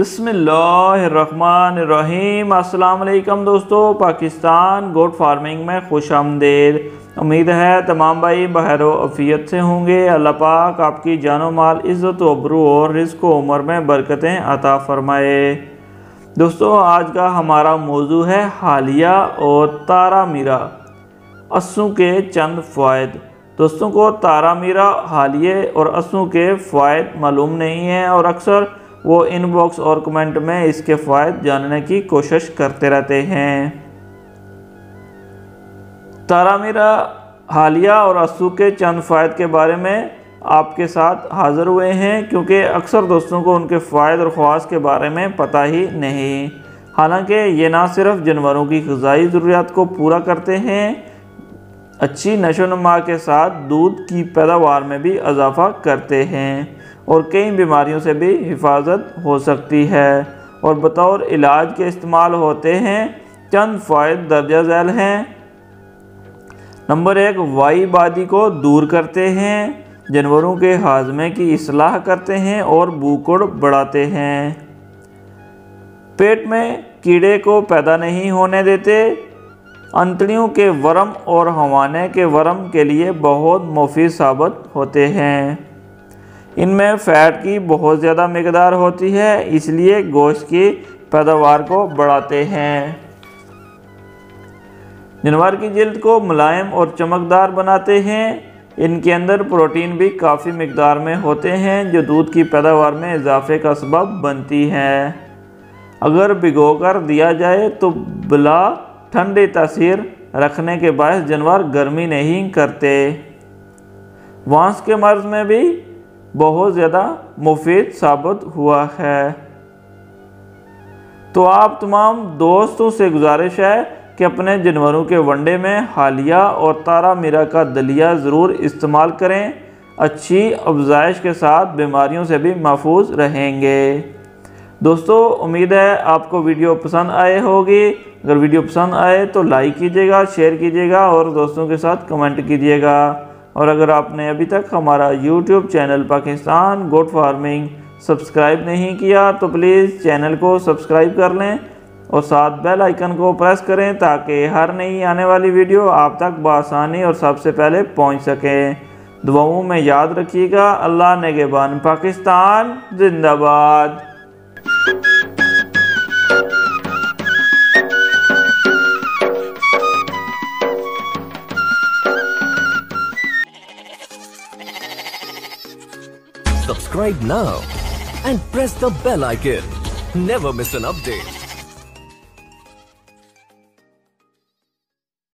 बिस्मिल्लाहिर्रहमानिर्रहीम। अस्सलाम वालेकुम दोस्तों, पाकिस्तान गोट फार्मिंग में खुश आमदेद। उम्मीद है तमाम भाई बहरो अफियत से होंगे। अल्लाह पाक आपकी जानो माल इज़्ज़त अबरू और रिज़्क़ व उम्र में बरकतें अता फरमाए। दोस्तों आज का हमारा मौजू है हालिया और तारा मीरा अस्सू के चंद फ़ायद। दोस्तों को तारा मीरा हालिये और अस्सू के फ़ायद मालूम नहीं है और अक्सर वो इनबॉक्स और कमेंट में इसके फ़ायदे जानने की कोशिश करते रहते हैं। तारा मीरा हालिया और अस्सू के चंद फ़ायदे के बारे में आपके साथ हाज़िर हुए हैं, क्योंकि अक्सर दोस्तों को उनके फ़ायदे और ख़वास के बारे में पता ही नहीं। हालांकि ये ना सिर्फ जानवरों की ग़िज़ाई ज़रूरियात को पूरा करते हैं, अच्छी नशोनुमा के साथ दूध की पैदावार में भी इजाफ़ा करते हैं और कई बीमारियों से भी हिफाजत हो सकती है और बतौर इलाज के इस्तेमाल होते हैं। चंद फ़ायदे दर्ज झैल हैं। नंबर 1, वाई बादी को दूर करते हैं, जानवरों के हाजमे की इस्लाह करते हैं और भूख बढ़ाते हैं। पेट में कीड़े को पैदा नहीं होने देते। अंतड़ियों के वर्म और हवाने के वर्म के लिए बहुत मुफीद साबित होते हैं। इनमें फ़ैट की बहुत ज़्यादा मिकदार होती है, इसलिए गोश्त की पैदावार को बढ़ाते हैं। जानवर की जिल्द को मुलायम और चमकदार बनाते हैं। इनके अंदर प्रोटीन भी काफ़ी मिकदार में होते हैं, जो दूध की पैदावार में इजाफे का सबब बनती है। अगर भिगोकर दिया जाए तो बिला ठंडी तासीर रखने के बायस जानवर गर्मी नहीं करते। वांस के मर्ज में भी बहुत ज़्यादा मुफीद साबित हुआ है। तो आप तमाम दोस्तों से गुजारिश है कि अपने जानवरों के वनडे में हालिया और तारा मीरा का दलिया ज़रूर इस्तेमाल करें। अच्छी अफजाइश के साथ बीमारियों से भी महफूज रहेंगे। दोस्तों उम्मीद है आपको वीडियो पसंद आए होगी। अगर वीडियो पसंद आए तो लाइक कीजिएगा, शेयर कीजिएगा और दोस्तों के साथ कमेंट कीजिएगा। और अगर आपने अभी तक हमारा YouTube channel Pakistan goat farming subscribe नहीं किया तो प्लीज़ चैनल को सब्सक्राइब कर लें और साथ बेल आइकन को प्रेस करें, ताकि हर नई आने वाली वीडियो आप तक बआसानी और सबसे पहले पहुंच सके। दुआओं में याद रखिएगा। अल्लाह नेगेबान। पाकिस्तान जिंदाबाद। Subscribe now and press the bell icon. Never miss an update.